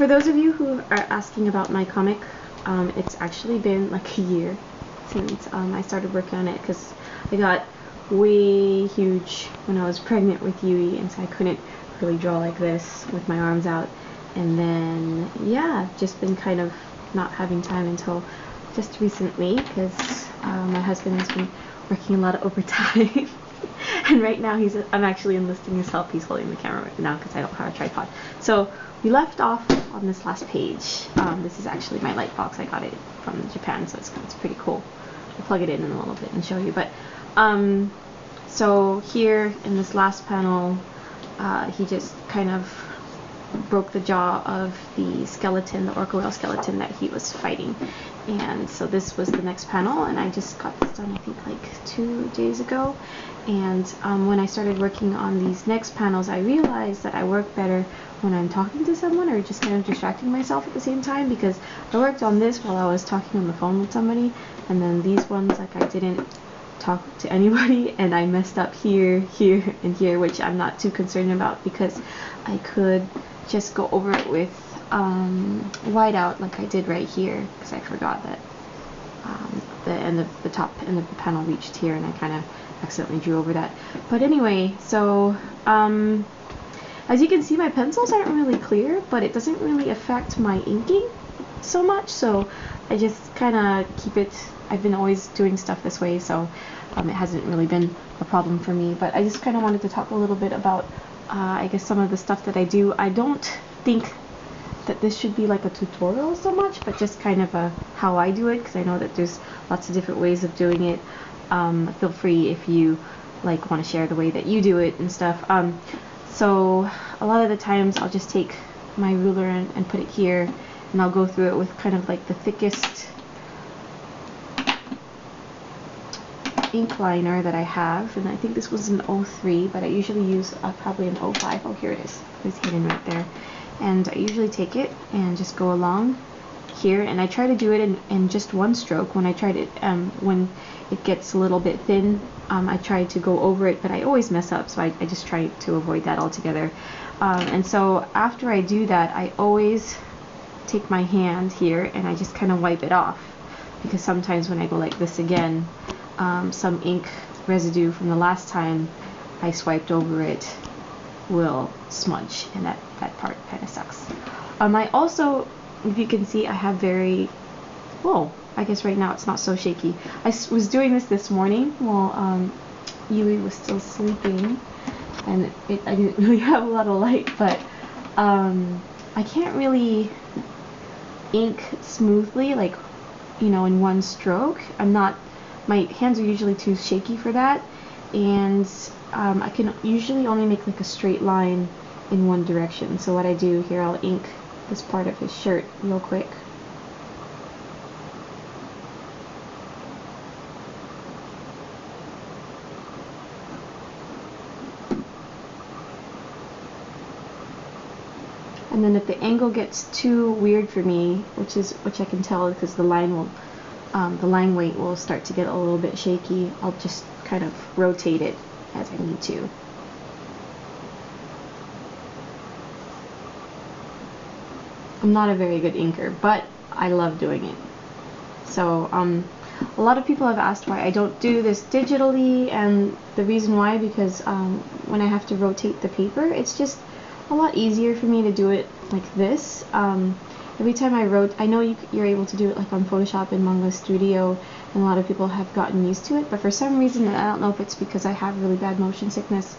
for those of you who are asking about my comic, it's actually been like a year since I started working on it, because I got way huge when I was pregnant with Yui, and so I couldn't really draw like this with my arms out. And then yeah, just been kind of not having time until just recently, because my husband has been working a lot of overtime. And right now I'm actually enlisting his help. He's holding the camera right now because I don't have a tripod. So we left off on this last page. This is actually my light box. I got it from Japan, so it's pretty cool. I'll plug it in a little bit and show you. But so here in this last panel, he just kind of broke the jaw of the skeleton, the orca whale skeleton that he was fighting. And so this was the next panel, and I just got this done I think like 2 days ago. And when I started working on these next panels, I realized that I work better when I'm talking to someone or just kind of distracting myself at the same time, because I worked on this while I was talking on the phone with somebody, and then these ones, like, I didn't talk to anybody, and I messed up here, here, and here, which I'm not too concerned about because I could just go over it with whiteout like I did right here, because I forgot that the end of the top end of the panel reached here, and I kind of accidentally drew over that. But anyway, so as you can see, my pencils aren't really clear, but it doesn't really affect my inking so much, so I just kind of keep it. I've been always doing stuff this way, so it hasn't really been a problem for me. But I just kind of wanted to talk a little bit about I guess some of the stuff that I do. I don't think that this should be like a tutorial so much, but just kind of how I do it, because I know that there's lots of different ways of doing it. Feel free if you like want to share the way that you do it and stuff. So a lot of the times I'll just take my ruler and put it here, and I'll go through it with kind of like the thickest ink liner that I have, and I think this was an 03, but I usually use probably an 05. Oh, here it is. It's hidden right there. And I usually take it and just go along here, and I try to do it in just one stroke. When I try to when it gets a little bit thin, I try to go over it, but I always mess up, so I just try to avoid that altogether. And so after I do that, I always take my hand here and I just kind of wipe it off, because sometimes when I go like this again, some ink residue from the last time I swiped over it will smudge, and that part kind of sucks. I also, if you can see, I have very, well, I guess right now it's not so shaky. I was doing this morning while Yui was still sleeping, and I didn't really have a lot of light, but I can't really ink smoothly, like, you know, in one stroke. My hands are usually too shaky for that, and I can usually only make like a straight line in one direction. So what I do here, I'll ink this part of his shirt real quick. And then if the angle gets too weird for me, which I can tell because the line weight will start to get a little bit shaky, I'll just kind of rotate it as I need to. I'm not a very good inker, but I love doing it. So a lot of people have asked why I don't do this digitally, and the reason why, because when I have to rotate the paper, it's just a lot easier for me to do it like this. Every time I know you're able to do it like on Photoshop and Manga Studio, and a lot of people have gotten used to it, but for some reason, I don't know if it's because I have really bad motion sickness,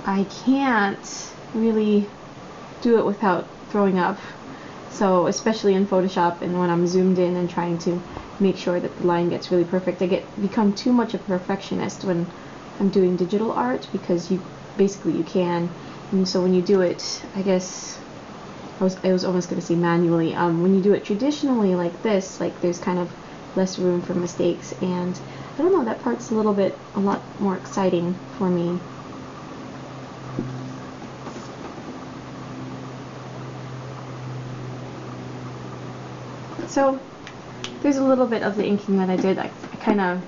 I can't really do it without throwing up. So especially in Photoshop, and when I'm zoomed in and trying to make sure that the line gets really perfect, I become too much of a perfectionist when I'm doing digital art, because you can, and so when you do it, I guess I was almost going to say manually, when you do it traditionally like this, like, there's kind of less room for mistakes, and I don't know, that part's a lot more exciting for me. So there's a little bit of the inking that I did. I kind of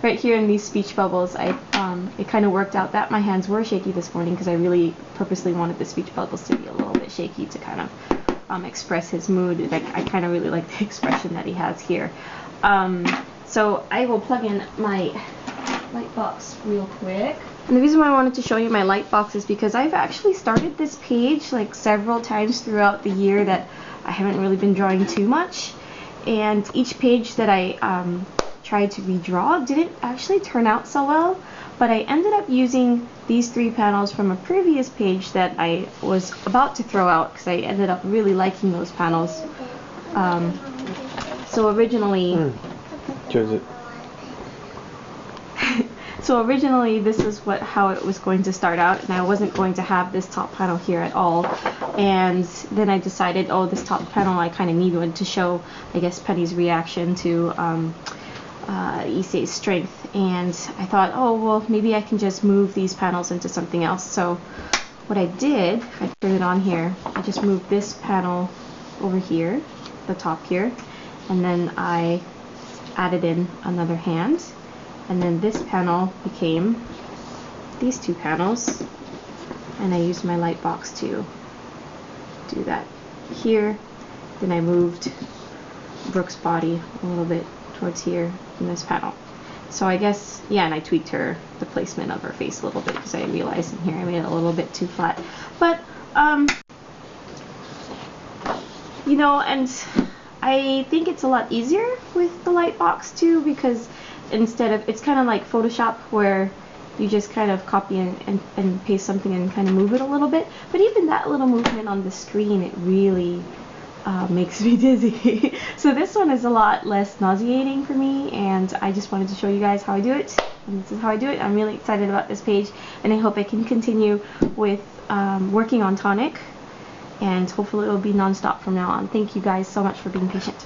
right here in these speech bubbles, it kind of worked out that my hands were shaky this morning because I really purposely wanted the speech bubbles to be a little bit shaky to kind of express his mood. I kind of really like the expression that he has here. So I will plug in my light box real quick. And the reason why I wanted to show you my light box is because I've actually started this page like several times throughout the year that I haven't really been drawing too much. And each page that I tried to redraw didn't actually turn out so well, but I ended up using these 3 panels from a previous page that I was about to throw out because I ended up really liking those panels. So originally So originally this is how it was going to start out, and I wasn't going to have this top panel here at all. And then I decided, oh, this top panel I kind of need one to show, I guess, Penny's reaction to Issei's strength. And I thought, oh, well, maybe I can just move these panels into something else. So what I did, if I turn it on here, I just moved this panel over here, the top here, and then I added in another hand. And then this panel became these 2 panels, and I used my light box to do that here. Then I moved Brooke's body a little bit towards here in this panel. So I guess, yeah, and I tweaked the placement of her face a little bit because I realized in here I made it a little bit too flat. But, you know, and I think it's a lot easier with the light box too, because instead of, it's kind of like Photoshop where you just kind of copy and paste something and kind of move it a little bit. But even that little movement on the screen, it really makes me dizzy. So this one is a lot less nauseating for me, and I just wanted to show you guys how I do it. And this is how I do it. I'm really excited about this page, and I hope I can continue with working on Tonic, and hopefully it will be non-stop from now on. Thank you guys so much for being patient.